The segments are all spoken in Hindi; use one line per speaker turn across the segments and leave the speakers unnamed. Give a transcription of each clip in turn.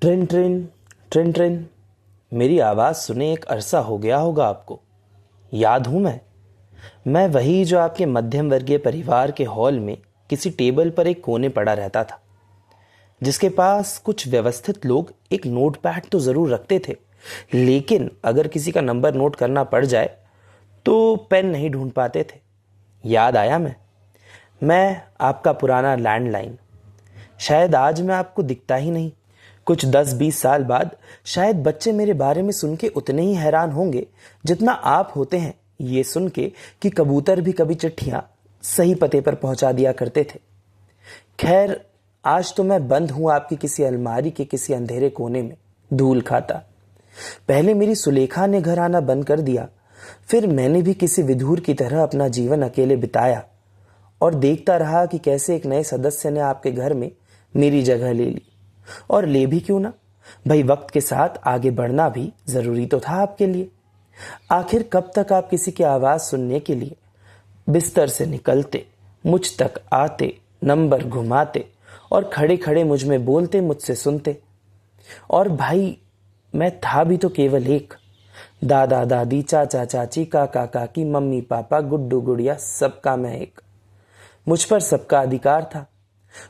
ट्रिन ट्रिन ट्रिन ट्रिन। मेरी आवाज़ सुने एक अरसा हो गया होगा आपको। याद हूँ मैं वही जो आपके मध्यम वर्गीय परिवार के हॉल में किसी टेबल पर एक कोने पड़ा रहता था, जिसके पास कुछ व्यवस्थित लोग एक नोटपैड तो ज़रूर रखते थे, लेकिन अगर किसी का नंबर नोट करना पड़ जाए तो पेन नहीं ढूंढ पाते थे। याद आया मैं आपका पुराना लैंडलाइन। शायद आज मैं आपको दिखता ही नहीं। कुछ 10-20 साल बाद शायद बच्चे मेरे बारे में सुन के उतने ही हैरान होंगे जितना आप होते हैं ये सुन के कि कबूतर भी कभी चिट्ठियां सही पते पर पहुंचा दिया करते थे। खैर, आज तो मैं बंद हूं आपकी किसी अलमारी के किसी अंधेरे कोने में, धूल खाता। पहले मेरी सुलेखा ने घर आना बंद कर दिया, फिर मैंने भी किसी विधुर की तरह अपना जीवन अकेले बिताया और देखता रहा कि कैसे एक नए सदस्य ने आपके घर में मेरी जगह ले ली। और ले भी क्यों ना, भाई वक्त के साथ आगे बढ़ना भी जरूरी तो था आपके लिए। आखिर कब तक आप किसी की आवाज सुनने के लिए बिस्तर से निकलते, मुझ तक आते, नंबर घुमाते और खड़े खड़े मुझ में बोलते, मुझसे सुनते। और भाई मैं था भी तो केवल एक। दादा दादी, चाचा चाची, काका काकी, मम्मी पापा, गुड्डू गुड़िया, सबका मैं एक। मुझ पर सबका अधिकार था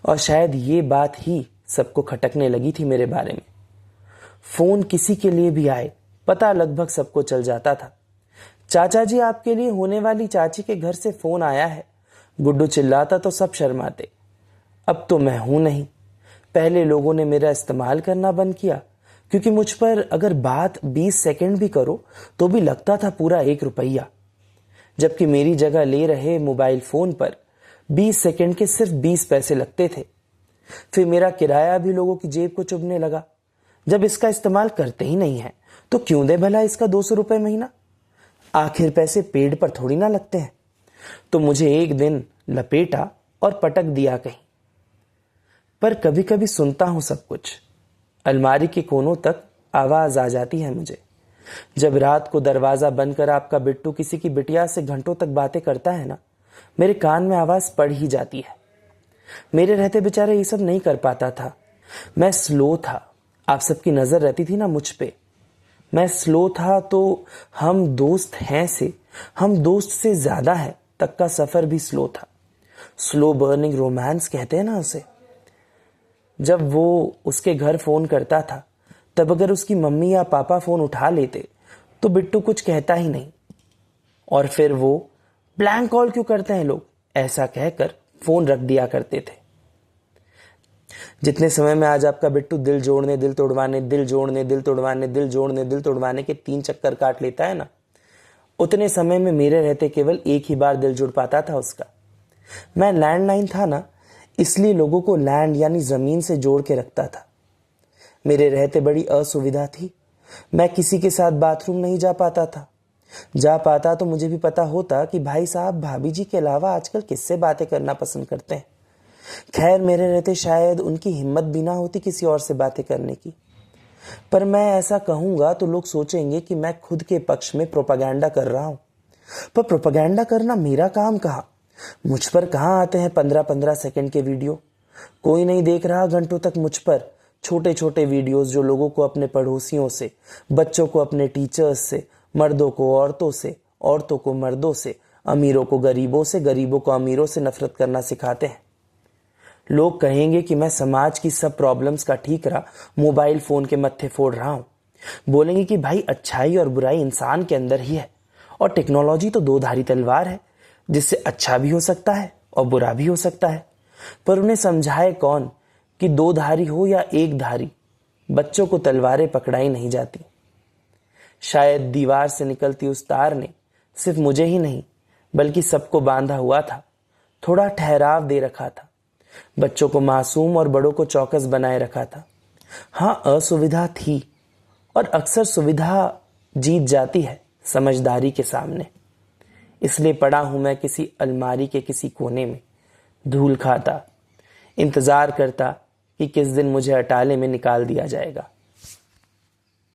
और शायद ये बात ही सबको खटकने लगी थी मेरे बारे में। फोन किसी के लिए भी आए, पता लगभग सबको चल जाता था। चाचा जी, आपके लिए होने वाली चाची के घर से फोन आया है। गुड्डू चिल्लाता तो सब शर्माते। अब तो मैं हूं नहीं। पहले लोगों ने मेरा इस्तेमाल करना बंद किया, क्योंकि मुझ पर अगर बात 20 सेकंड भी करो तो भी लगता था पूरा 1 रुपया, जबकि मेरी जगह ले रहे मोबाइल फोन पर 20 सेकंड के सिर्फ 20 पैसे लगते थे। फिर मेरा किराया भी लोगों की जेब को चुभने लगा। जब इसका इस्तेमाल करते ही नहीं है तो क्यों दे भला इसका 200 रुपए महीना। आखिर पैसे पेड़ पर थोड़ी ना लगते हैं। तो मुझे एक दिन लपेटा और पटक दिया कहीं। पर कभी कभी सुनता हूं सब कुछ। अलमारी के कोनों तक आवाज आ जाती है मुझे। जब रात को दरवाजा बंद कर आपका बिट्टू किसी की बिटिया से घंटों तक बातें करता है ना, मेरे कान में आवाज पड़ ही जाती है। मेरे रहते बेचारे ये सब नहीं कर पाता था। मैं स्लो था, आप सबकी नजर रहती थी ना मुझ पे। मैं स्लो था तो हम दोस्त से ज्यादा है तक का सफर भी स्लो था। स्लो बर्निंग रोमांस कहते हैं ना उसे। जब वो उसके घर फोन करता था, तब अगर उसकी मम्मी या पापा फोन उठा लेते तो बिट्टू कुछ कहता ही नहीं, और फिर वो ब्लैंक कॉल क्यों करते हैं लोग, ऐसा कहकर फोन रख दिया करते थे। जितने समय में आज आपका बिट्टू दिल जोड़ने दिल तोड़वाने, दिल जोड़ने दिल तोड़वाने, दिल जोड़ने दिल तोड़वाने के 3 चक्कर काट लेता है ना, उतने समय में मेरे रहते केवल एक ही बार दिल जुड़ पाता था उसका। मैं लैंडलाइन था ना, इसलिए लोगों को लैंड यानी जमीन से जोड़ के रखता था। मेरे रहते बड़ी असुविधा थी। मैं किसी के साथ बाथरूम नहीं जा पाता था। जा पाता तो मुझे भी पता होता कि भाई साहब भाभी जी के अलावा आजकल किससे बातें करना पसंद करते हैं। खैर, मेरे रहते शायद उनकी हिम्मत भी ना होती किसी और से बातें करने की। पर मैं ऐसा कहूंगा तो लोग सोचेंगे कि मैं खुद के पक्ष में प्रोपागेंडा कर रहा हूं। पर प्रोपागेंडा करना मेरा काम कहाँ। मुझ पर कहाँ आते हैं 15-15 सेकंड के वीडियो। कोई नहीं देख रहा घंटों तक मुझ पर छोटे छोटे वीडियोस जो लोगों को अपने पड़ोसियों से, बच्चों को अपने टीचर्स से, मर्दों को औरतों से, औरतों को मर्दों से, अमीरों को गरीबों से, गरीबों को अमीरों से नफरत करना सिखाते हैं। लोग कहेंगे कि मैं समाज की सब प्रॉब्लम्स का ठीकरा मोबाइल फोन के मत्थे फोड़ रहा हूं। बोलेंगे कि भाई अच्छाई और बुराई इंसान के अंदर ही है, और टेक्नोलॉजी तो 2 धारी तलवार है, जिससे अच्छा भी हो सकता है और बुरा भी हो सकता है। पर उन्हें समझाए कौन कि 2 धारी हो या 1 धारी, बच्चों को तलवारें पकड़ाई नहीं जाती। शायद दीवार से निकलती उस तार ने सिर्फ मुझे ही नहीं बल्कि सबको बांधा हुआ था, थोड़ा ठहराव दे रखा था, बच्चों को मासूम और बड़ों को चौकस बनाए रखा था। हाँ, असुविधा थी, और अक्सर सुविधा जीत जाती है समझदारी के सामने। इसलिए पड़ा हूं मैं किसी अलमारी के किसी कोने में, धूल खाता, इंतजार करता कि किस दिन मुझे अटाले में निकाल दिया जाएगा।